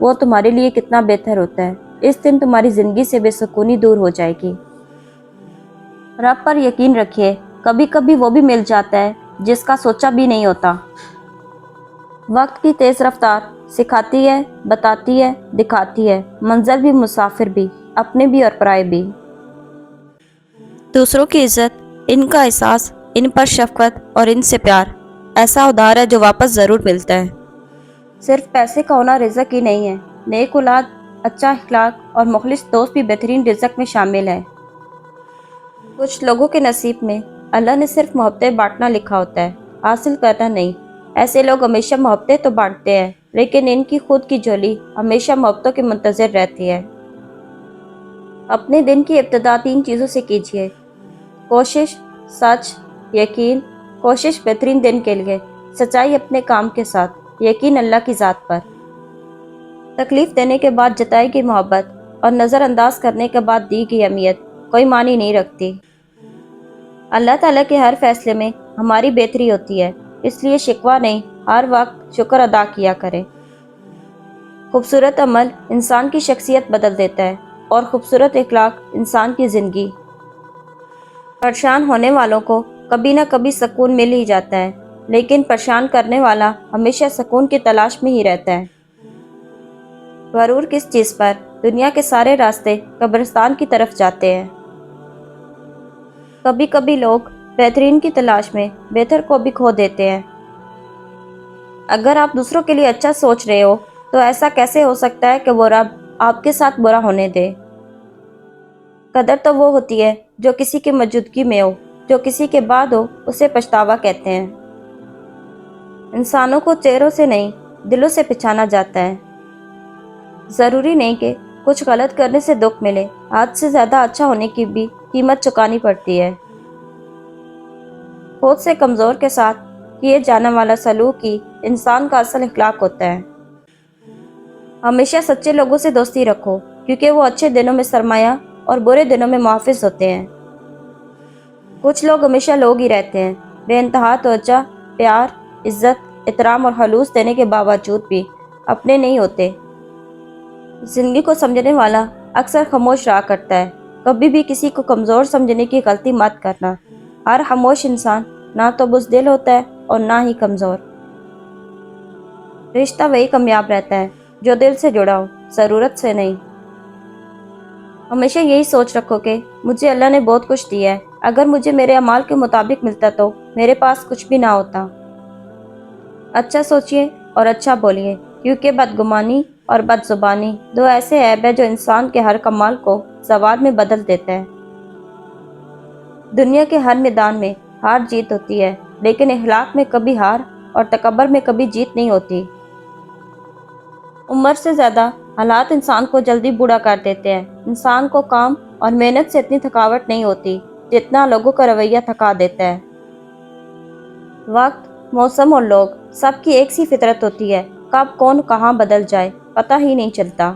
وہ تمہارے لیے کتنا بہتر ہوتا ہے۔ اس دن تمہاری زندگی سے بے سکونی دور ہو جائے گی۔ رب پر یقین رکھیے، کبھی کبھی وہ بھی مل جاتا ہے جس کا سوچا بھی نہیں ہوتا۔ وقت کی تیز رفتار سکھاتی ہے، بتاتی ہے، دکھاتی ہے، منظر بھی، مسافر بھی، اپنے بھی اور پرائے بھی۔ دوسروں کی عزت، ان کا احساس، ان پر شفقت اور ان سے پیار ایسا ادھار ہے جو واپس ضرور ملتا ہے۔ صرف پیسے کا ہونا رزق ہی نہیں ہے، نیک اولاد، اچھا اخلاق اور مخلص دوست بھی بہترین رزق میں شامل ہے۔ کچھ لوگوں کے نصیب میں اللہ نے صرف محبتیں بانٹنا لکھا ہوتا ہے، حاصل کرنا نہیں۔ ایسے لوگ ہمیشہ محبتیں تو بانٹتے ہیں، لیکن ان کی خود کی جھولی ہمیشہ محبتوں کے منتظر رہتی ہے۔ اپنے دن کی ابتدا 3 چیزوں سے کیجیے: کوشش، سچ، یقین۔ کوشش بہترین دن کے لیے، سچائی اپنے کام کے ساتھ، یقین اللہ کی ذات پر۔ تکلیف دینے کے بعد جتائی گئی محبت اور نظر انداز کرنے کے بعد دی گئی اہمیت کوئی معنی نہیں رکھتی۔ اللہ تعالیٰ کے ہر فیصلے میں ہماری بہتری ہوتی ہے، اس لیے شکوہ نہیں، ہر وقت شکر ادا کیا کریں۔ خوبصورت عمل انسان کی شخصیت بدل دیتا ہے اور خوبصورت اخلاق انسان کی زندگی۔ پریشان ہونے والوں کو کبھی نہ کبھی سکون مل ہی جاتا ہے، لیکن پریشان کرنے والا ہمیشہ سکون کی تلاش میں ہی رہتا ہے۔ غرور کس چیز پر؟ دنیا کے سارے راستے قبرستان کی طرف جاتے ہیں۔ کبھی کبھی لوگ بہترین کی تلاش میں بہتر کو بھی کھو دیتے ہیں۔ اگر آپ دوسروں کے لیے اچھا سوچ رہے ہو تو ایسا کیسے ہو سکتا ہے کہ وہ رب آپ کے ساتھ برا ہونے دے؟ قدر تو وہ ہوتی ہے جو کسی کی موجودگی میں ہو، جو کسی کے بعد ہو اسے پچھتاوا کہتے ہیں۔ انسانوں کو چہروں سے نہیں، دلوں سے پہچانا جاتا ہے۔ ضروری نہیں کہ کچھ غلط کرنے سے دکھ ملے، حد سے زیادہ اچھا ہونے کی بھی قیمت چکانی پڑتی ہے۔ خود سے کمزور کے ساتھ کیے جانے والا سلوک ہی انسان کا اصل اخلاق ہوتا ہے۔ ہمیشہ سچے لوگوں سے دوستی رکھو، کیونکہ وہ اچھے دنوں میں سرمایہ اور برے دنوں میں محافظ ہوتے ہیں۔ کچھ لوگ ہمیشہ لوگ ہی رہتے ہیں، بے انتہا توجہ، پیار، عزت، احترام اور خلوص دینے کے باوجود بھی اپنے نہیں ہوتے۔ زندگی کو سمجھنے والا اکثر خاموش رہا کرتا ہے۔ کبھی بھی کسی کو کمزور سمجھنے کی غلطی مت کرنا۔ ہر خاموش انسان نہ تو بزدل ہوتا ہے اور نہ ہی کمزور۔ رشتہ وہی کامیاب رہتا ہے جو دل سے جڑا ہو، ضرورت سے نہیں۔ ہمیشہ یہی سوچ رکھو کہ مجھے اللہ نے بہت کچھ دیا ہے، اگر مجھے میرے اعمال کے مطابق ملتا تو میرے پاس کچھ بھی نہ ہوتا۔ اچھا سوچئے اور اچھا بولیے، کیونکہ بدگمانی اور بد زبانی 2 ایسے عیب ہیں جو انسان کے ہر کمال کو زوال میں بدل دیتا ہے۔ دنیا کے ہر میدان میں ہار جیت ہوتی ہے، لیکن اخلاق میں کبھی ہار اور تکبر میں کبھی جیت نہیں ہوتی۔ عمر سے زیادہ حالات انسان کو جلدی بوڑھا کر دیتے ہیں۔ انسان کو کام اور محنت سے اتنی تھکاوٹ نہیں ہوتی جتنا لوگوں کا رویہ تھکا دیتا ہے۔ وقت، موسم اور لوگ سب کی ایک سی فطرت ہوتی ہے، کب کون کہاں بدل جائے پتہ ہی نہیں چلتا۔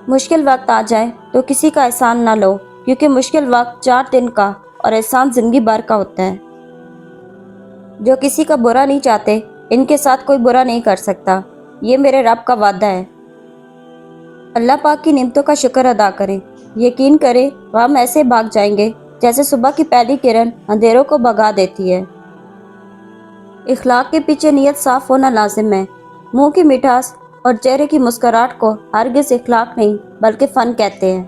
مشکل وقت آ جائے تو کسی کا احسان نہ لو، کیونکہ مشکل وقت 4 دن کا اور احسان زندگی بھر کا ہوتا ہے۔ جو کسی کا برا نہیں چاہتے، ان کے ساتھ کوئی برا نہیں کر سکتا، یہ میرے رب کا وعدہ ہے۔ اللہ پاک کی نعمتوں کا شکر ادا کریں، یقین کریں غم ایسے بھاگ جائیں گے جیسے صبح کی پہلی کرن اندھیروں کو بھگا دیتی ہے۔ اخلاق کے پیچھے نیت صاف ہونا لازم ہے۔ منہ کی مٹھاس اور چہرے کی مسکراہٹ کو ہرگز اخلاق نہیں بلکہ فن کہتے ہیں۔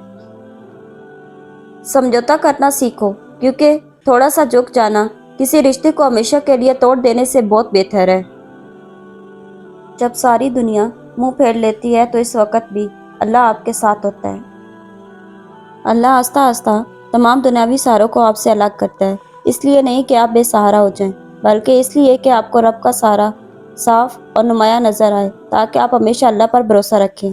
سمجھوتا کرنا سیکھو، کیونکہ تھوڑا سا جھک جانا کسی رشتے کو ہمیشہ کے لیے توڑ دینے سے بہت بہتر ہے۔ جب ساری دنیا منہ پھیر لیتی ہے تو اس وقت بھی اللہ آپ کے ساتھ ہوتا ہے۔ اللہ آہستہ آہستہ تمام دنیاوی سہاروں کو آپ سے الگ کرتا ہے، اس لیے نہیں کہ آپ بے سہارا ہو جائیں، بلکہ اس لیے کہ آپ کو رب کا سہارا صاف اور نمایاں نظر آئے، تاکہ آپ ہمیشہ اللہ پر بھروسہ رکھیں۔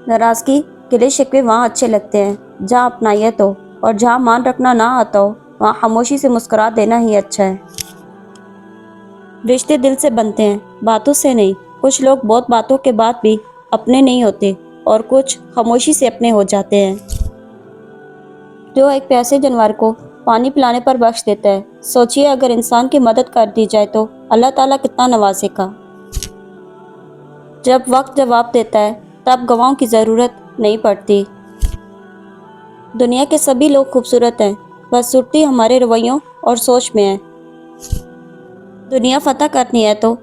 ناراضگی، گلے شکوے وہاں اچھے لگتے ہیں جہاں اپنائیت ہو، اور جہاں مان رکھنا نہ آتا ہو وہاں خاموشی سے مسکرا دینا ہی اچھا ہے۔ رشتے دل سے بنتے ہیں، باتوں سے نہیں۔ کچھ لوگ بہت باتوں کے بعد بھی اپنے نہیں ہوتے اور کچھ خاموشی سے اپنے ہو جاتے ہیں۔ جو ایک پیاسے جانور کو پانی پلانے پر بخش دیتا ہے، سوچئے اگر انسان کی مدد کر دی جائے تو اللہ تعالیٰ کتنا نوازے گا۔ جب وقت جواب دیتا ہے تب گواہوں کی ضرورت نہیں پڑتی۔ دنیا کے سبھی لوگ خوبصورت ہیں، بس سرتی ہمارے رویوں اور سوچ میں ہے۔ دنیا فتح کرنی ہے تو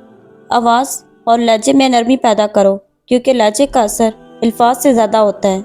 آواز اور لہجے میں نرمی پیدا کرو، کیونکہ لہجے کا اثر الفاظ سے زیادہ ہوتا ہے۔